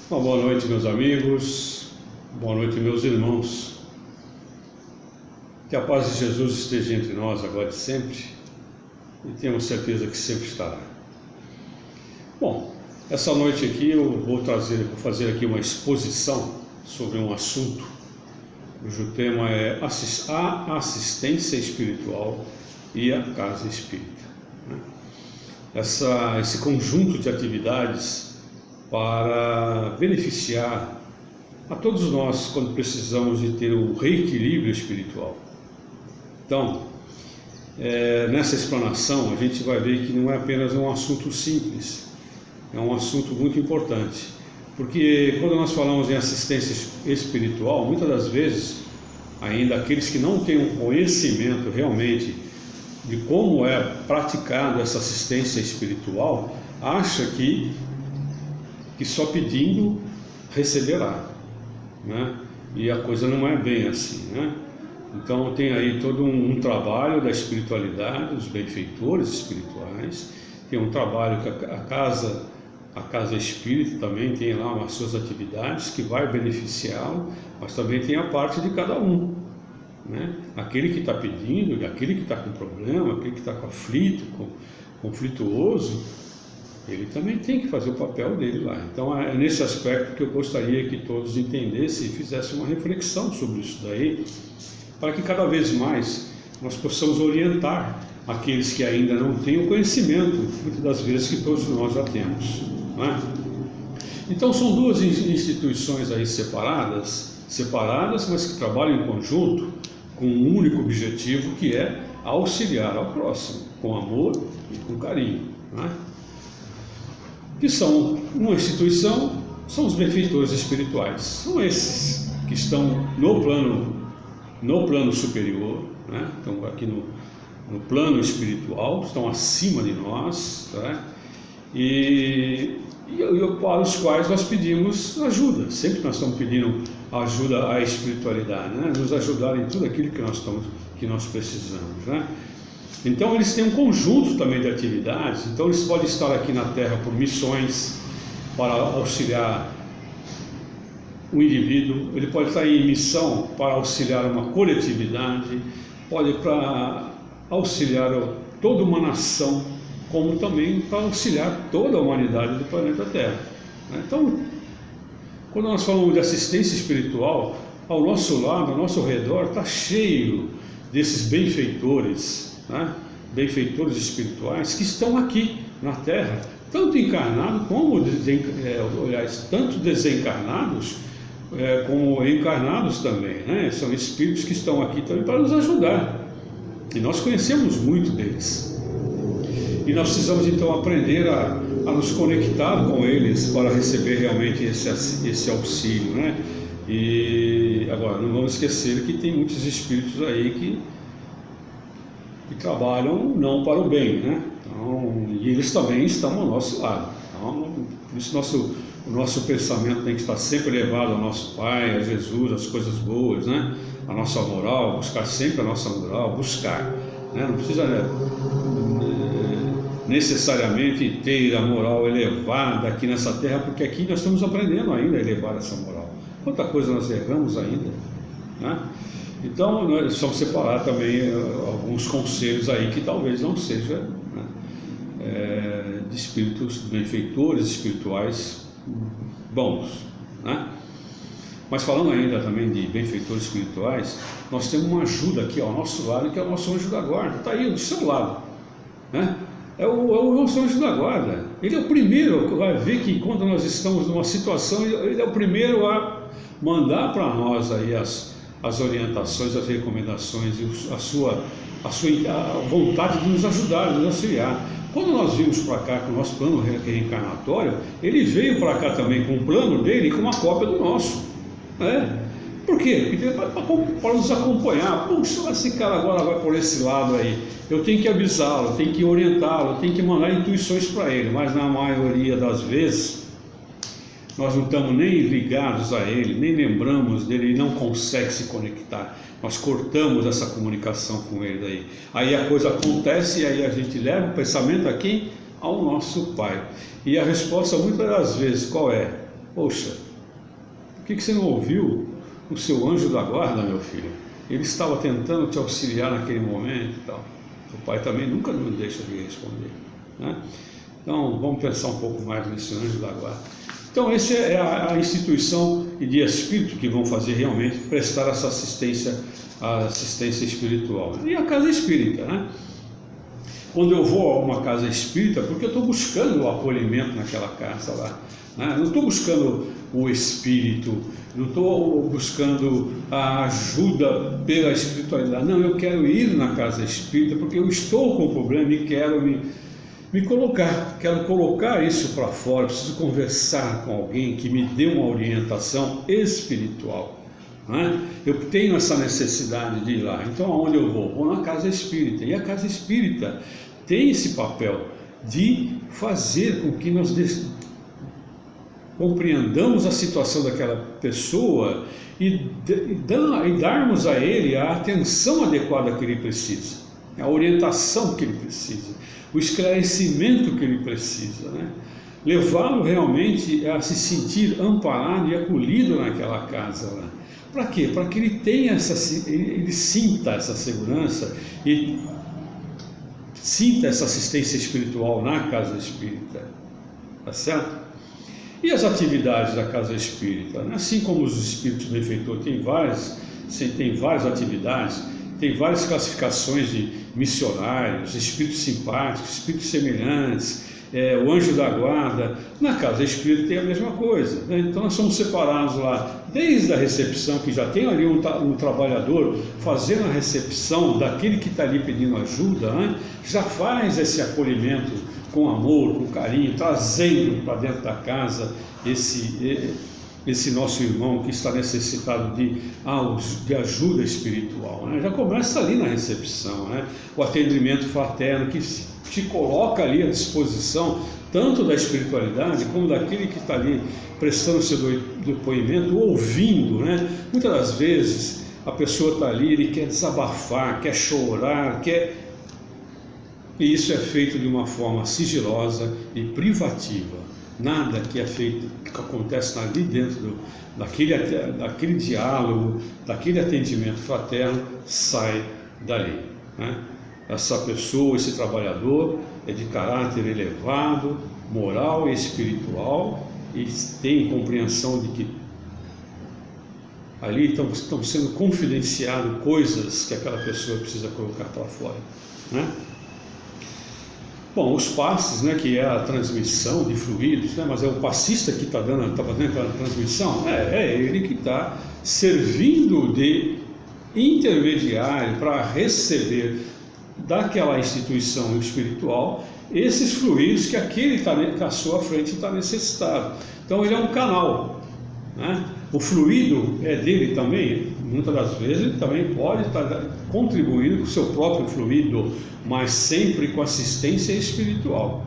Uma boa noite, meus amigos, boa noite, meus irmãos. Que a paz de Jesus esteja entre nós agora e sempre, e tenhamos certeza que sempre estará. Bom, essa noite aqui eu vou fazer aqui uma exposição sobre um assunto cujo tema é a assistência espiritual e a casa espírita. Esse conjunto de atividades para beneficiar a todos nós quando precisamos de ter o reequilíbrio espiritual. Então, nessa explanação a gente vai ver que não é apenas um assunto simples, é um assunto muito importante, porque quando nós falamos em assistência espiritual, muitas das vezes, ainda aqueles que não têm um conhecimento realmente de como é praticado essa assistência espiritual, acha que só pedindo receberá, né? E a coisa não é bem assim, né? Então tem aí todo um trabalho da espiritualidade, dos benfeitores espirituais, tem um trabalho que a casa espírita também tem lá as suas atividades que vai beneficiá-lo, mas também tem a parte de cada um, né? Aquele que está pedindo, aquele que está com problema, aquele que está conflituoso, ele também tem que fazer o papel dele lá. Então é nesse aspecto que eu gostaria que todos entendessem e fizessem uma reflexão sobre isso daí, para que cada vez mais nós possamos orientar aqueles que ainda não têm o conhecimento, muitas das vezes que todos nós já temos, né? Então são duas instituições aí separadas, mas que trabalham em conjunto com um único objetivo, que é auxiliar ao próximo, com amor e com carinho, né? Que são uma instituição, são os benfeitores espirituais, são esses que estão no plano superior, né? Estão aqui no plano espiritual, estão acima de nós, né? E para os quais nós pedimos ajuda, sempre nós estamos pedindo ajuda à espiritualidade, né? Nos ajudar em tudo aquilo que nós precisamos, né? Então eles têm um conjunto também de atividades. Então eles podem estar aqui na Terra por missões, para auxiliar o indivíduo, ele pode estar em missão para auxiliar uma coletividade, pode para auxiliar toda uma nação, como também para auxiliar toda a humanidade do planeta Terra. Então, quando nós falamos de assistência espiritual, ao nosso lado, ao nosso redor, está cheio desses benfeitores, né? Benfeitores espirituais que estão aqui na Terra, tanto encarnados como tanto desencarnados como encarnados também, né? São espíritos que estão aqui também para nos ajudar, e nós conhecemos muito deles, e nós precisamos então aprender a nos conectar com eles para receber realmente esse auxílio, né? E agora não vamos esquecer que tem muitos espíritos aí que trabalham não para o bem, né? Então, e eles também estão ao nosso lado. Então, por isso o nosso pensamento tem que estar sempre elevado ao nosso Pai, a Jesus, as coisas boas, né? A nossa moral, buscar sempre a nossa moral, né? Não precisa necessariamente ter a moral elevada aqui nessa terra, porque aqui nós estamos aprendendo ainda a elevar essa moral. Quanta coisa nós erramos ainda, né? Então, nós vamos separar também alguns conselhos aí que talvez não sejam, né, de espíritos, benfeitores espirituais bons, né? Mas falando ainda também de benfeitores espirituais, nós temos uma ajuda aqui ao nosso lado, que é o nosso anjo da guarda, está aí do seu lado, né? É o nosso anjo da guarda. Ele é o primeiro, vai ver que quando nós estamos numa situação, ele é o primeiro a mandar para nós aí as orientações, as recomendações e a vontade de nos ajudar, de nos auxiliar. Quando nós vimos para cá com o nosso plano reencarnatório, ele veio para cá também com o plano dele e com uma cópia do nosso, né? Por quê? Para nos acompanhar. Puxa, esse cara agora vai por esse lado aí, eu tenho que avisá-lo, tenho que orientá-lo, tenho que mandar intuições para ele, mas na maioria das vezes nós não estamos nem ligados a ele, nem lembramos dele, ele não consegue se conectar, nós cortamos essa comunicação com ele daí. Aí a coisa acontece e aí a gente leva o pensamento aqui ao nosso Pai. E a resposta muitas das vezes qual é? poxa, por que você não ouviu o seu anjo da guarda, meu filho? Ele estava tentando te auxiliar naquele momento e tal. O pai também nunca nos deixa de responder, né? Então, vamos pensar um pouco mais nesse anjo da guarda. Então, essa é a instituição e de espírito que vão fazer realmente prestar essa assistência espiritual. E a casa espírita, né? Quando eu vou a uma casa espírita, porque eu estou buscando o acolhimento naquela casa lá, né? Não estou buscando o espírito, não estou buscando a ajuda pela espiritualidade. Não, eu quero ir na casa espírita porque eu estou com o problema e quero me colocar, quero colocar isso para fora, preciso conversar com alguém que me dê uma orientação espiritual, né? Eu tenho essa necessidade de ir lá, então aonde eu vou? Vou na casa espírita, e a casa espírita tem esse papel de fazer com que nós compreendamos a situação daquela pessoa e darmos a ele a atenção adequada que ele precisa, a orientação que ele precisa, o esclarecimento que ele precisa, né? Levá-lo realmente a se sentir amparado e acolhido naquela casa lá. Para quê? Para que ele tenha ele sinta essa segurança e sinta essa assistência espiritual na casa espírita, tá certo? E as atividades da casa espírita, né? Assim como os espíritos benfeitores têm várias atividades, tem várias classificações de missionários, espíritos simpáticos, espíritos semelhantes, o anjo da guarda. Na casa espírita tem a mesma coisa, né? Então nós somos separados lá, desde a recepção, que já tem ali um trabalhador fazendo a recepção daquele que está ali pedindo ajuda, né? Já faz esse acolhimento com amor, com carinho, trazendo para dentro da casa esse nosso irmão que está necessitado de ajuda espiritual, né? Já começa ali na recepção, né? O atendimento fraterno que te coloca ali à disposição tanto da espiritualidade como daquele que está ali prestando seu depoimento, ouvindo, né? Muitas das vezes a pessoa está ali, ele quer desabafar, quer chorar, e isso é feito de uma forma sigilosa e privativa. Nada que é feito, que acontece ali dentro daquele diálogo, daquele atendimento fraterno, sai dali, né? Essa pessoa, esse trabalhador é de caráter elevado, moral e espiritual, e tem compreensão de que ali estão sendo confidenciadas coisas que aquela pessoa precisa colocar para fora, né? Bom, os passes, né, que é a transmissão de fluidos, né, mas é o passista que está fazendo aquela transmissão, é ele que está servindo de intermediário para receber daquela instituição espiritual esses fluidos que aquele que à sua frente está necessitado. Então ele é um canal, né? O fluido é dele também, muitas das vezes ele também pode estar contribuindo com o seu próprio fluido, mas sempre com assistência espiritual.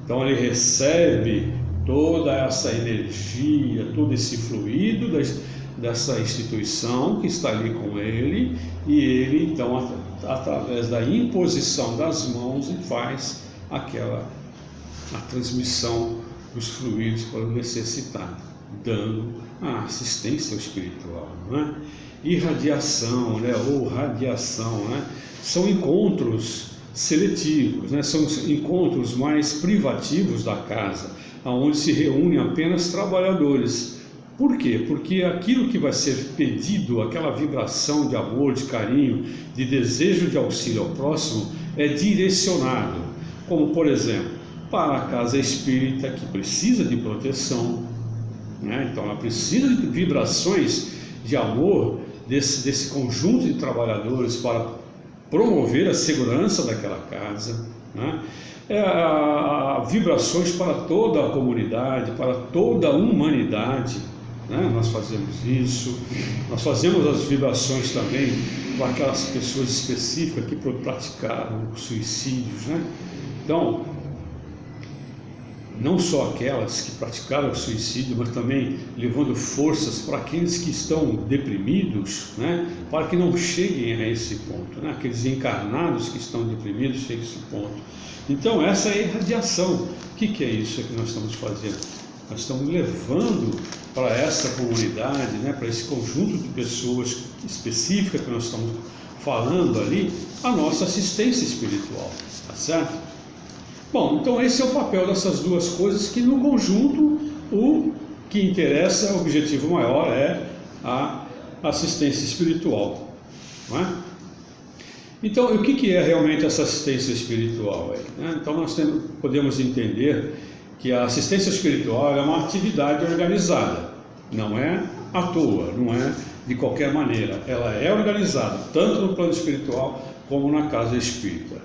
Então ele recebe toda essa energia, todo esse fluido dessa instituição que está ali com ele, e ele então, através da imposição das mãos, faz a transmissão dos fluidos para o necessitado, dando a assistência espiritual, não é? Irradiação, né, ou radiação, né, são encontros seletivos, né, são encontros mais privativos da casa, onde se reúnem apenas trabalhadores. Por quê? Porque aquilo que vai ser pedido, aquela vibração de amor, de carinho, de desejo de auxílio ao próximo, é direcionado, como por exemplo, para a casa espírita que precisa de proteção, né? Então ela precisa de vibrações de amor desse conjunto de trabalhadores para promover a segurança daquela casa, né? Vibrações para toda a comunidade, para toda a humanidade, né? Nós fazemos isso, nós fazemos as vibrações também para aquelas pessoas específicas que praticaram suicídios, né? Então, não só aquelas que praticaram o suicídio, mas também levando forças para aqueles que estão deprimidos, né, para que não cheguem a esse ponto, né, aqueles encarnados que estão deprimidos cheguem a esse ponto. Então essa é a irradiação. O que é isso que nós estamos fazendo? nós estamos levando para essa comunidade, né, para esse conjunto de pessoas específicas que nós estamos falando ali, a nossa assistência espiritual, tá certo? Bom, então esse é o papel dessas duas coisas, que no conjunto o que interessa, o objetivo maior é a assistência espiritual, não é? Então, o que é realmente essa assistência espiritual aí, né? Então nós podemos entender que a assistência espiritual é uma atividade organizada, não é à toa, não é de qualquer maneira, ela é organizada tanto no plano espiritual como na casa espírita.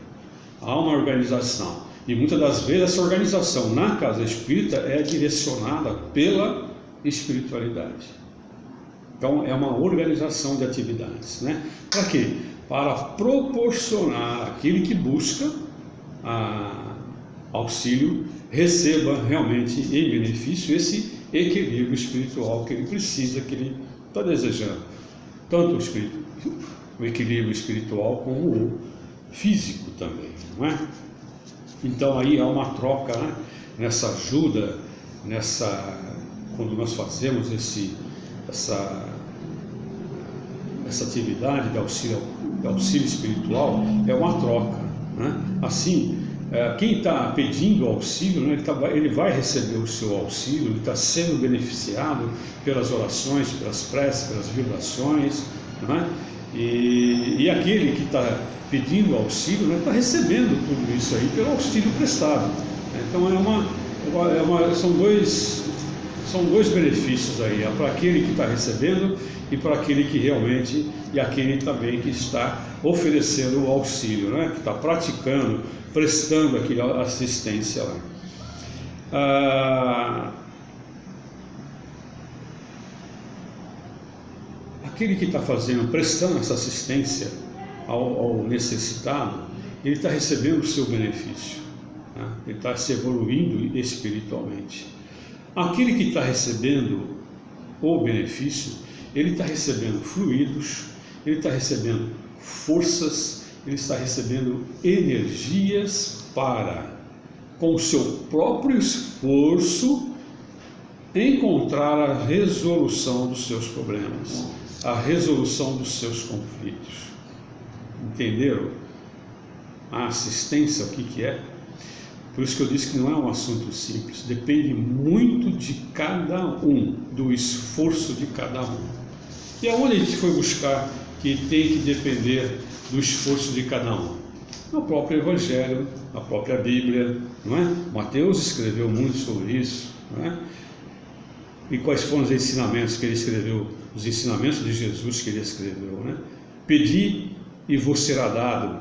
Há uma organização, e muitas das vezes essa organização na casa espírita é direcionada pela espiritualidade. Então é uma organização de atividades, né? Para quê? Para proporcionar àquele que busca auxílio, receba realmente em benefício esse equilíbrio espiritual que ele precisa, que ele está desejando, tanto o equilíbrio espiritual como o físico também, não é? Então aí há uma troca, né? Nessa ajuda, quando nós fazemos essa atividade de auxílio espiritual, é uma troca, né? Assim, quem está pedindo auxílio, né, ele vai receber o seu auxílio, ele está sendo beneficiado pelas orações, pelas preces, pelas vibrações, né? E aquele que está pedindo auxílio, né, está recebendo tudo isso aí pelo auxílio prestado. Então são dois benefícios aí, para aquele que está recebendo e para aquele que realmente, e aquele também que está oferecendo o auxílio, né? Que está praticando, prestando aquela assistência lá. Aquele que está prestando essa assistência ao necessitado, ele está recebendo o seu benefício, né? Ele está se evoluindo espiritualmente. Aquele que está recebendo o benefício, ele está recebendo fluidos, ele está recebendo forças, ele está recebendo energias para, com o seu próprio esforço, encontrar a resolução dos seus problemas, a resolução dos seus conflitos. Entenderam? A assistência, o que é? Por isso que eu disse que não é um assunto simples, depende muito de cada um, do esforço de cada um. E aonde a gente foi buscar que tem que depender do esforço de cada um? No próprio Evangelho, na própria Bíblia, não é? Mateus escreveu muito sobre isso, não é? E quais foram os ensinamentos que ele escreveu? Os ensinamentos de Jesus que ele escreveu, né? Pedi e vos será dado.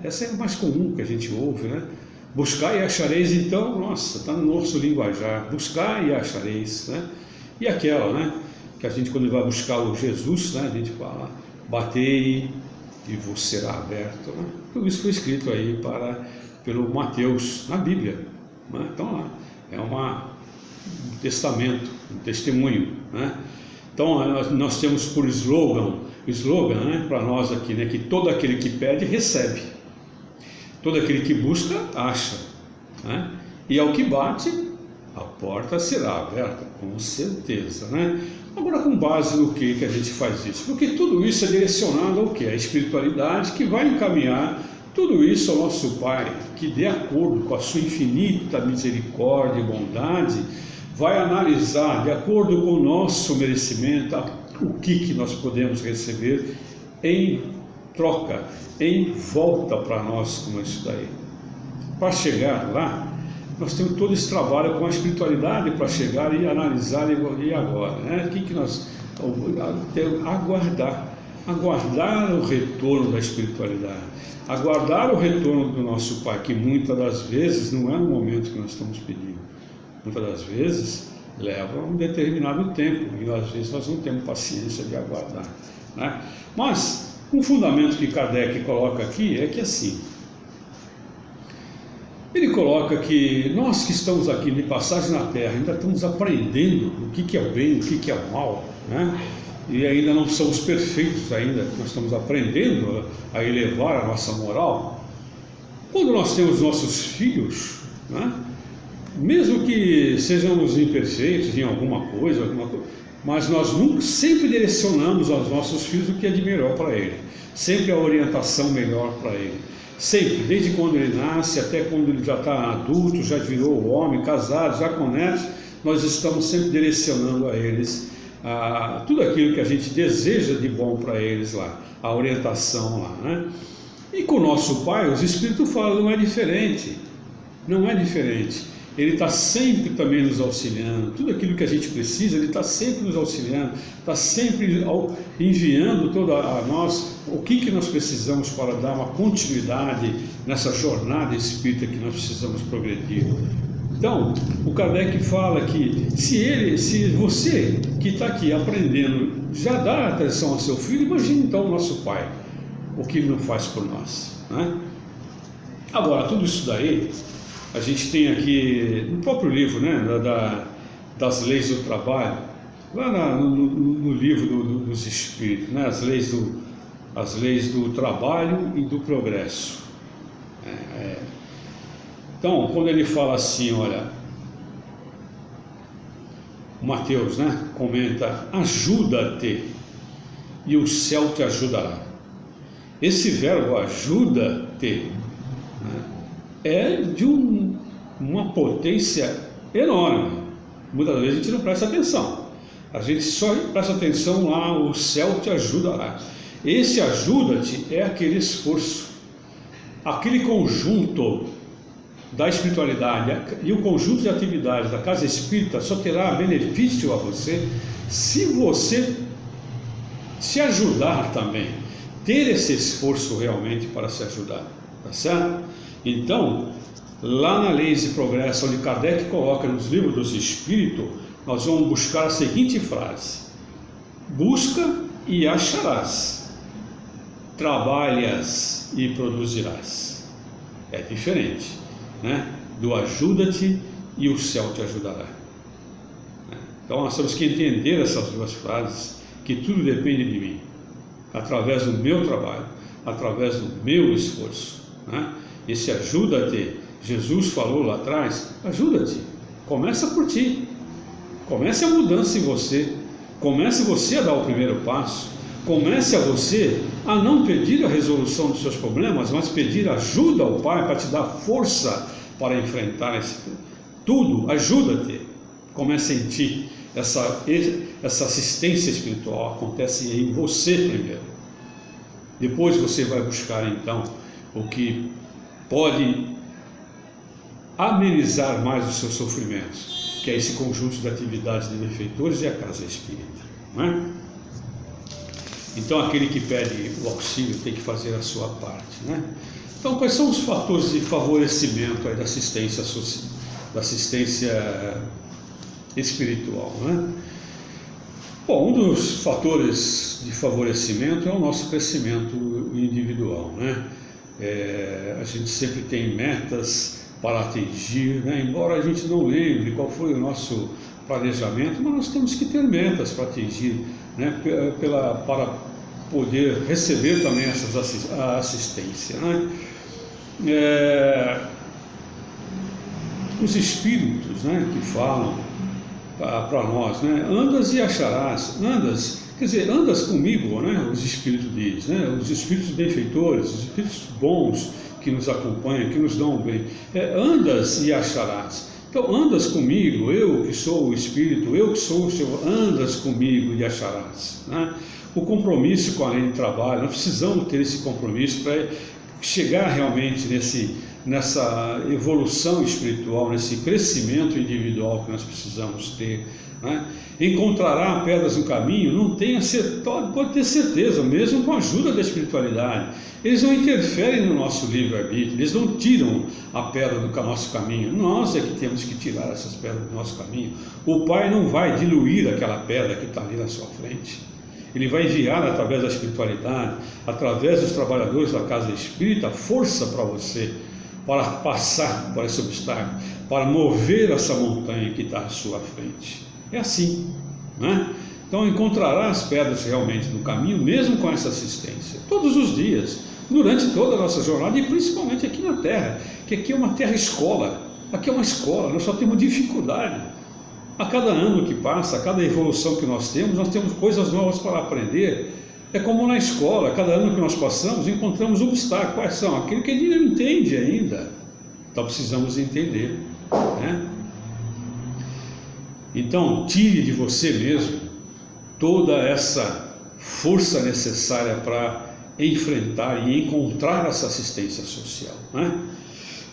Essa é a mais comum que a gente ouve, né? Buscar e achareis, então, nossa, está no nosso linguajar, buscar e achareis, né? E aquela, né? Que a gente, quando vai buscar o Jesus, né? A gente fala, batei e vos será aberto, né? Tudo isso foi escrito aí pelo Mateus, na Bíblia, né? Então, lá, é um testamento, um testemunho, né? Então, nós temos por slogan, né, para nós aqui, né, que todo aquele que pede, recebe. Todo aquele que busca, acha, né? E ao que bate, a porta será aberta, com certeza, né? Agora, com base no que a gente faz isso? Porque tudo isso é direcionado ao que? A espiritualidade que vai encaminhar tudo isso ao nosso Pai, que de acordo com a sua infinita misericórdia e bondade, vai analisar, de acordo com o nosso merecimento, o que nós podemos receber em troca, em volta para nós com isso daí. Para chegar lá, nós temos todo esse trabalho com a espiritualidade para chegar e analisar e agora, né? O que nós temos? Aguardar o retorno da espiritualidade, aguardar o retorno do nosso Pai, que muitas das vezes não é no momento que nós estamos pedindo, muitas das vezes leva um determinado tempo, e às vezes nós não temos paciência de aguardar, né? Mas um fundamento que Kardec coloca aqui é que assim, ele coloca que nós que estamos aqui de passagem na Terra ainda estamos aprendendo o que é o bem, o que é o mal, né? E ainda não somos perfeitos ainda, nós estamos aprendendo a elevar a nossa moral. Quando nós temos nossos filhos, né? mesmo que sejamos imperfeitos em alguma coisa, mas nós nunca, sempre direcionamos aos nossos filhos o que é de melhor para ele, sempre a orientação melhor para ele, sempre, desde quando ele nasce até quando ele já está adulto, já virou homem, casado, já com netos, nós estamos sempre direcionando a eles tudo aquilo que a gente deseja de bom para eles lá, a orientação lá, né? E com o nosso Pai, os Espíritos falam, não é diferente, não é diferente. Ele está sempre também nos auxiliando, tudo aquilo que a gente precisa, Ele está sempre nos auxiliando, está sempre enviando toda a nós o que nós precisamos para dar uma continuidade nessa jornada espírita que nós precisamos progredir. Então, o Kardec fala que se você que está aqui aprendendo já dá atenção ao seu filho, imagine então o nosso Pai, o que Ele não faz por nós, né? Agora, tudo isso daí, a gente tem aqui no próprio livro, né, das leis do trabalho, lá no livro dos Espíritos, né, as leis do trabalho e do progresso. Então, quando ele fala assim, olha, o Mateus, né, comenta, ajuda-te e o céu te ajudará. Esse verbo ajuda-te, né, é de uma potência enorme. Muitas vezes a gente não presta atenção, a gente só presta atenção lá, o céu te ajudará. Esse ajuda-te é aquele esforço, aquele conjunto da espiritualidade e o conjunto de atividades da casa espírita só terá benefício a você se você se ajudar também, ter esse esforço realmente para se ajudar, tá certo? Então, lá na Leis de Progresso, onde Kardec coloca nos livros dos Espíritos, nós vamos buscar a seguinte frase: busca e acharás, trabalhas e produzirás. É diferente, né, do ajuda-te e o céu te ajudará. Então nós temos que entender essas duas frases, que tudo depende de mim, através do meu trabalho, através do meu esforço, né? Esse ajuda-te, Jesus falou lá atrás, ajuda-te, começa por ti, comece a mudança em você, comece você a dar o primeiro passo, comece a você a não pedir a resolução dos seus problemas, mas pedir ajuda ao Pai para te dar força para enfrentar tudo. Ajuda-te, comece em ti. Essa assistência espiritual acontece em você primeiro. Depois você vai buscar então o que pode amenizar mais os seus sofrimentos, que é esse conjunto de atividades de benfeitores e a casa espírita, não é? Então aquele que pede o auxílio tem que fazer a sua parte, né? Então quais são os fatores de favorecimento aí da assistência espiritual, né? Bom, um dos fatores de favorecimento é o nosso crescimento individual, né? A gente sempre tem metas para atingir, né? Embora a gente não lembre qual foi o nosso planejamento, mas nós temos que ter metas para atingir, né? Para poder receber também a assistência, né? Os espíritos, né, que falam para nós, né? Andas e acharás, andas comigo, né? Os espíritos diz, né? Os espíritos benfeitores, os espíritos bons que nos acompanham, que nos dão o bem, andas e acharás. Então andas comigo, eu que sou o espírito, eu que sou o Senhor, andas comigo e acharás, né? O compromisso com a lei de trabalho, nós precisamos ter esse compromisso para chegar realmente nessa evolução espiritual, nesse crescimento individual que nós precisamos ter, né? Encontrará pedras no caminho, pode ter certeza, mesmo com a ajuda da espiritualidade. Eles não interferem no nosso livre-arbítrio, eles não tiram a pedra do nosso caminho, nós é que temos que tirar essas pedras do nosso caminho. O Pai não vai diluir aquela pedra que está ali na sua frente. Ele vai enviar através da espiritualidade, através dos trabalhadores da casa espírita, força para você, para passar por esse obstáculo, para mover essa montanha que está à sua frente. É assim, né? Então encontrará as pedras realmente no caminho, mesmo com essa assistência, todos os dias, durante toda a nossa jornada, e principalmente aqui na Terra, que aqui é uma terra escola. Aqui é uma escola, nós só temos dificuldade. A cada ano que passa, a cada evolução que nós temos coisas novas para aprender. É como na escola, a cada ano que nós passamos, encontramos obstáculos. Quais são? Aquilo que a gente não entende ainda. Então precisamos entender, né? Então, tire de você mesmo toda essa força necessária para enfrentar e encontrar essa assistência social, né?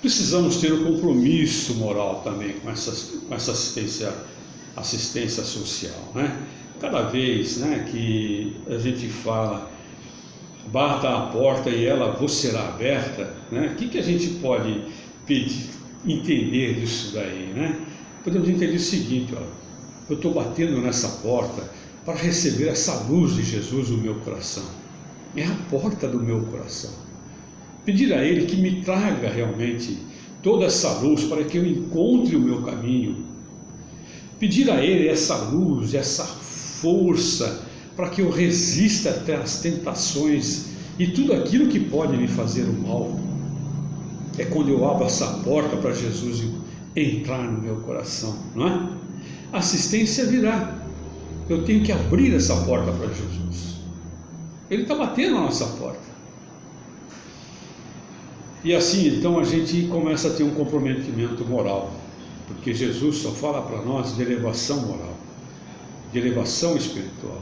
Precisamos ter um compromisso moral também com essa assistência social, né? Cada vez, né, que a gente fala, bata a porta e ela vos será aberta, né? O que a gente pode pedir, entender disso daí, né? Podemos entender o seguinte: ó, eu estou batendo nessa porta para receber essa luz de Jesus no meu coração. É a porta do meu coração. Pedir a Ele que me traga realmente toda essa luz para que eu encontre o meu caminho. Pedir a Ele essa luz, essa força para que eu resista até as tentações e tudo aquilo que pode me fazer o mal. É quando eu abro essa porta para Jesus entrar no meu coração, não é? A assistência virá. Eu tenho que abrir essa porta para Jesus. Ele está batendo na nossa porta. E assim, então, a gente começa a ter um comprometimento moral, porque Jesus só fala para nós de elevação moral, de elevação espiritual.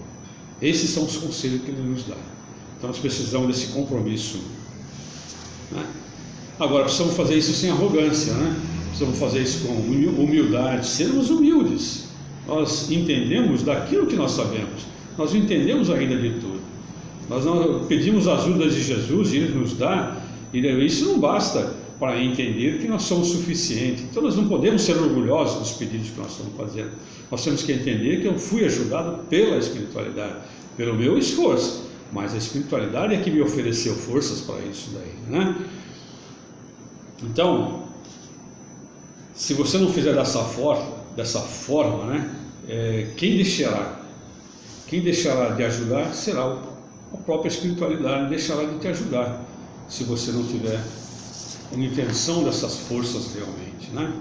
Esses são os conselhos que Ele nos dá. Então, nós precisamos desse compromisso, né? Agora, precisamos fazer isso sem arrogância, né? Precisamos fazer isso com humildade, sermos humildes. Nós entendemos daquilo que nós sabemos, nós não entendemos ainda de tudo. Nós não pedimos a ajuda de Jesus e Ele nos dá, e isso não basta para entender que nós somos suficientes. Então nós não podemos ser orgulhosos dos pedidos que nós estamos fazendo. Nós temos que entender que eu fui ajudado pela espiritualidade, pelo meu esforço, mas a espiritualidade é que me ofereceu forças para isso daí, né? Então, se você não fizer dessa forma, né, quem deixará de ajudar será a própria espiritualidade, deixará de te ajudar, se você não tiver uma intenção dessas forças realmente, né?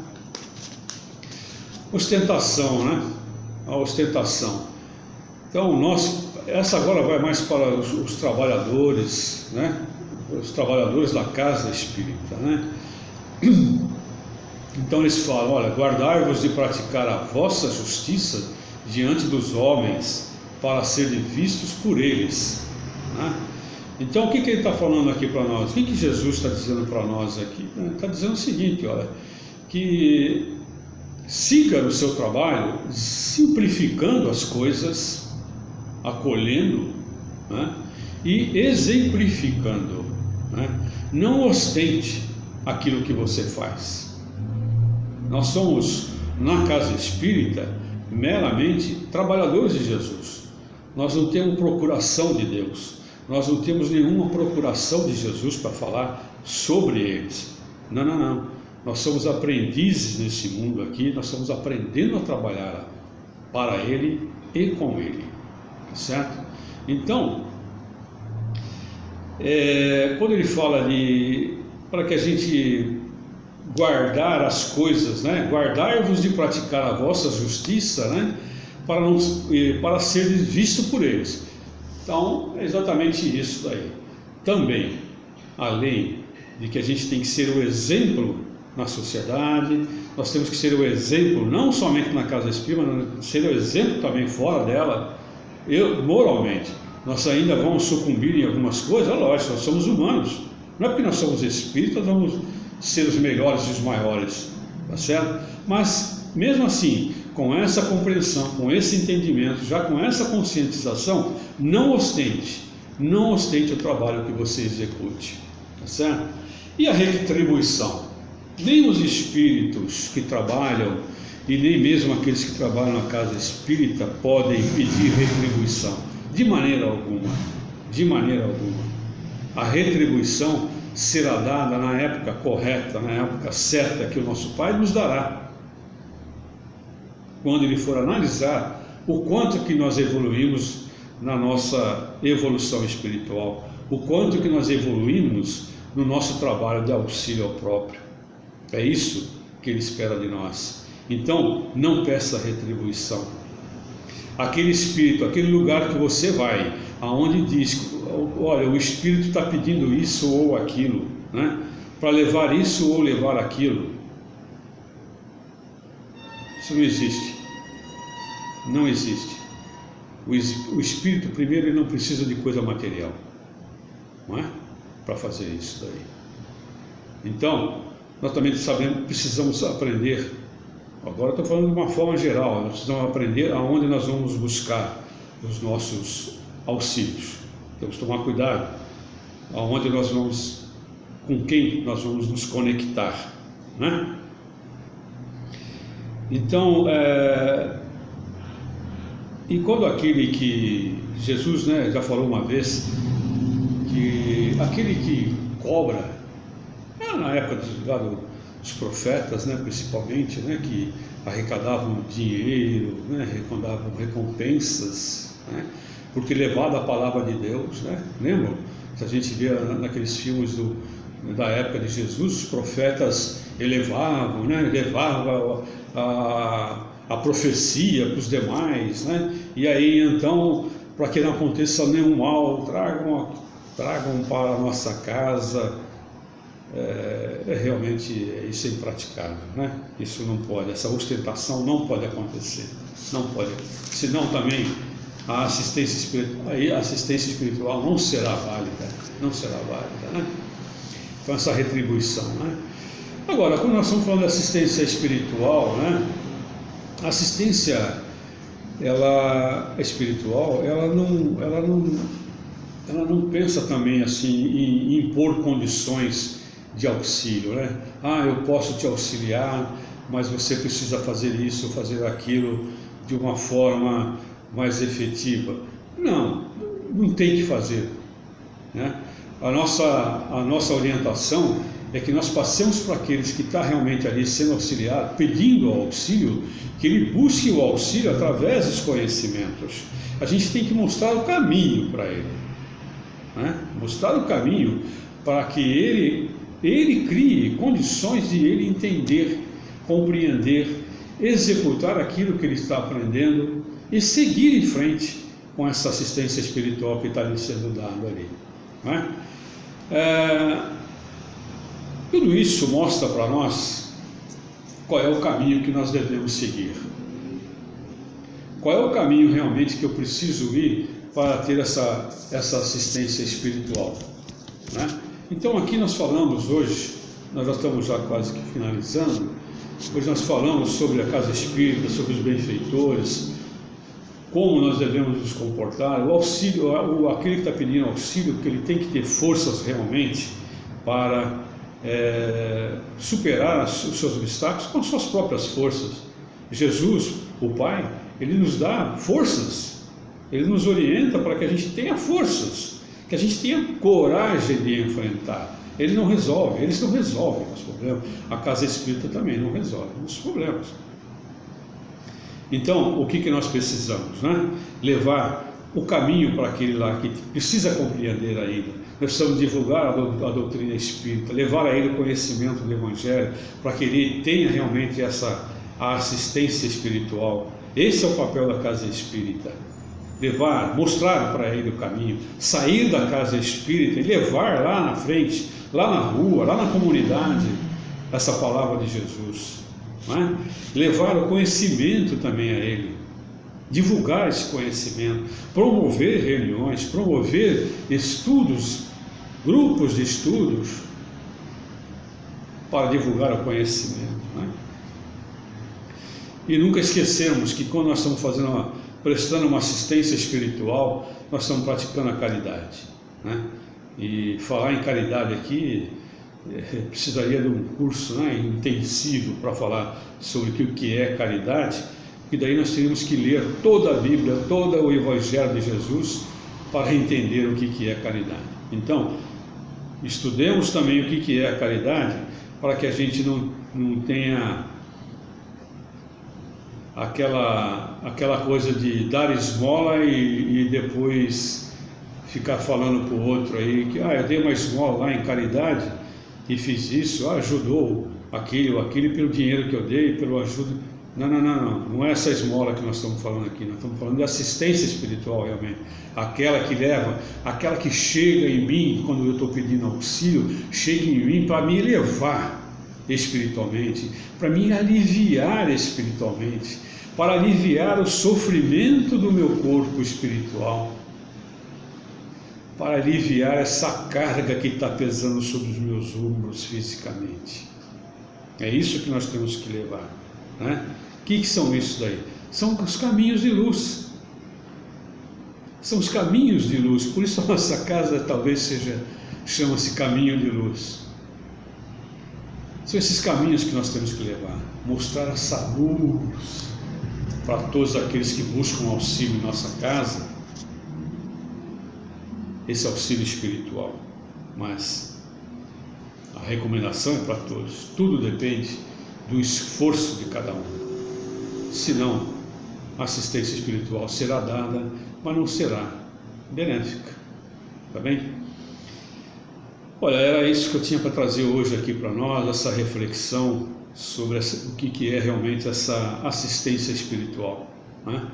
Ostentação, né? A ostentação. Então, essa agora vai mais para os trabalhadores, né? Os trabalhadores da casa espírita, né? Então eles falam: olha, guardai-vos de praticar a vossa justiça diante dos homens, para serem vistos por eles, né? Então o que ele está falando aqui para nós? O que Jesus está dizendo para nós aqui? Está dizendo o seguinte: olha, que siga o seu trabalho simplificando as coisas, acolhendo, né? E exemplificando, né? Não ostente aquilo que você faz. Nós somos, na casa espírita, meramente trabalhadores de Jesus. Nós não temos procuração de Deus, nós não temos nenhuma procuração de Jesus para falar sobre eles. Não, não, não. Nós somos aprendizes nesse mundo aqui, nós estamos aprendendo a trabalhar para Ele e com Ele, certo? Então, quando ele fala para que a gente guardar as coisas, né? Guardai-vos de praticar a vossa justiça, né? Para ser visto por eles. Então, é exatamente isso daí. Também, além de que a gente tem que ser o exemplo na sociedade, nós temos que ser o exemplo não somente na casa espírita, mas ser o exemplo também fora dela, moralmente. Nós ainda vamos sucumbir em algumas coisas, lógico, nós somos humanos. Não é porque nós somos espíritas, vamos ser os melhores e os maiores, tá certo? Mas, mesmo assim, com essa compreensão, com esse entendimento, já com essa conscientização, não ostente o trabalho que você execute, tá certo? E a retribuição? Nem os espíritos que trabalham, e nem mesmo aqueles que trabalham na casa espírita, podem pedir retribuição, de maneira alguma, de maneira alguma. A retribuição será dada na época correta, na época certa que o nosso Pai nos dará, quando Ele for analisar o quanto que nós evoluímos na nossa evolução espiritual, o quanto que nós evoluímos no nosso trabalho de auxílio ao próprio. É isso que Ele espera de nós. Então, não peça retribuição. Aquele espírito, aquele lugar que você vai, aonde diz, olha, o espírito está pedindo isso ou aquilo, né? Para levar isso ou levar aquilo. Isso não existe. Não existe. O espírito, primeiro, ele não precisa de coisa material, não é? Para fazer isso daí. Então, nós também precisamos aprender. Agora estou falando de uma forma geral. Nós precisamos aprender aonde nós vamos buscar os nossos auxílios. Temos que tomar cuidado aonde nós vamos, com quem nós vamos nos conectar, né? Então, e quando aquele que Jesus, né, já falou uma vez que aquele que cobra, na época dos profetas, né, principalmente, né, que arrecadavam dinheiro, né, arrecadavam recompensas, né, porque levado a palavra de Deus, né, lembram? Se a gente vê naqueles filmes da época de Jesus, os profetas elevavam, né, levavam a profecia para os demais, né, e aí então, para que não aconteça nenhum mal, tragam para a nossa casa. Realmente isso é impraticável, né? Isso não pode, essa ostentação não pode acontecer, não pode, senão também a assistência espiritual não será válida, né? Então essa retribuição, né? Agora, quando nós estamos falando de assistência espiritual, né? A assistência espiritual, ela não pensa também assim em impor condições de auxílio, né? Eu posso te auxiliar, mas você precisa fazer isso, fazer aquilo de uma forma mais efetiva. Não tem que fazer, né? A nossa orientação é que nós passemos para aqueles que estão realmente ali sendo auxiliado, pedindo o auxílio, que ele busque o auxílio através dos conhecimentos. A gente tem que mostrar o caminho para ele, né? Mostrar o caminho para que ele crie condições de ele entender, compreender, executar aquilo que ele está aprendendo e seguir em frente com essa assistência espiritual que está lhe sendo dada ali, né? Tudo isso mostra para nós qual é o caminho que nós devemos seguir. Qual é o caminho realmente que eu preciso ir para ter essa assistência espiritual, né? Então aqui nós falamos hoje, nós já estamos quase que finalizando, hoje nós falamos sobre a casa espírita, sobre os benfeitores, como nós devemos nos comportar, o auxílio, aquele que está pedindo auxílio, que ele tem que ter forças realmente para superar os seus obstáculos com as suas próprias forças. Jesus, o Pai, ele nos dá forças, ele nos orienta para que a gente tenha forças, que a gente tenha coragem de enfrentar. Eles não resolvem os problemas. A casa espírita também não resolve os problemas. Então, o que nós precisamos, né? Levar o caminho para aquele lá que precisa compreender ainda. Nós precisamos divulgar a doutrina espírita, levar a ele o conhecimento do Evangelho, para que ele tenha realmente a assistência espiritual. Esse é o papel da casa espírita. Mostrar para ele o caminho, sair da casa espírita e levar lá na frente, lá na rua, lá na comunidade, essa palavra de Jesus, não é? Levar o conhecimento também a ele, divulgar esse conhecimento, promover reuniões, promover estudos, grupos de estudos, para divulgar o conhecimento, não é? E nunca esquecermos que quando nós estamos prestando uma assistência espiritual, nós estamos praticando a caridade, né? E falar em caridade aqui precisaria de um curso, né, intensivo para falar sobre o que é caridade, e daí nós teríamos que ler toda a Bíblia, todo o Evangelho de Jesus para entender o que é caridade. Então, estudemos também o que é a caridade, para que a gente não tenha aquela coisa de dar esmola e depois ficar falando para o outro aí que eu dei uma esmola lá em caridade e fiz isso, ajudou aquele ou aquele pelo dinheiro que eu dei, pelo ajuda. Não é essa esmola que nós estamos falando aqui, nós estamos falando de assistência espiritual realmente, aquela que leva, aquela que chega em mim, quando eu estou pedindo auxílio, chega em mim para me elevar espiritualmente, para me aliviar espiritualmente, para aliviar o sofrimento do meu corpo espiritual, para aliviar essa carga que está pesando sobre os meus ombros fisicamente. É isso que nós temos que levar, né? O que são isso daí? São os caminhos de luz. São os caminhos de luz. Por isso a nossa casa talvez chama-se caminho de luz. São esses caminhos que nós temos que levar. Mostrar essa luz para todos aqueles que buscam auxílio em nossa casa. Esse auxílio espiritual. Mas a recomendação é para todos. Tudo depende do esforço de cada um. Senão, a assistência espiritual será dada, mas não será benéfica. Tá bem? Olha, era isso que eu tinha para trazer hoje aqui para nós, essa reflexão sobre o que é realmente essa assistência espiritual, né?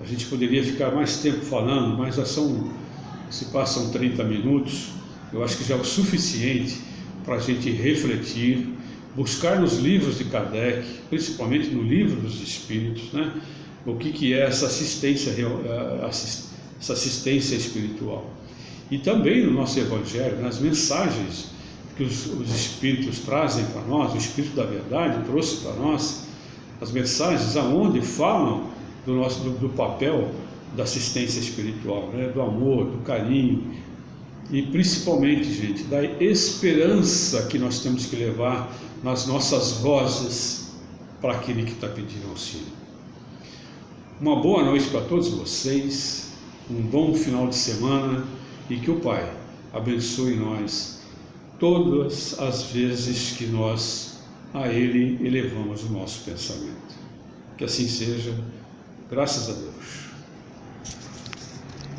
A gente poderia ficar mais tempo falando, mas já se passam 30 minutos, eu acho que já é o suficiente para a gente refletir, buscar nos livros de Kardec, principalmente no Livro dos Espíritos, né? O que é essa assistência espiritual. E também no nosso Evangelho, nas mensagens que os Espíritos trazem para nós, o Espírito da Verdade trouxe para nós, as mensagens aonde falam do papel da assistência espiritual, né? Do amor, do carinho, e principalmente, gente, da esperança que nós temos que levar nas nossas vozes para aquele que está pedindo auxílio. Uma boa noite para todos vocês, um bom final de semana e que o Pai abençoe nós todas as vezes que nós a Ele elevamos o nosso pensamento. Que assim seja, graças a Deus.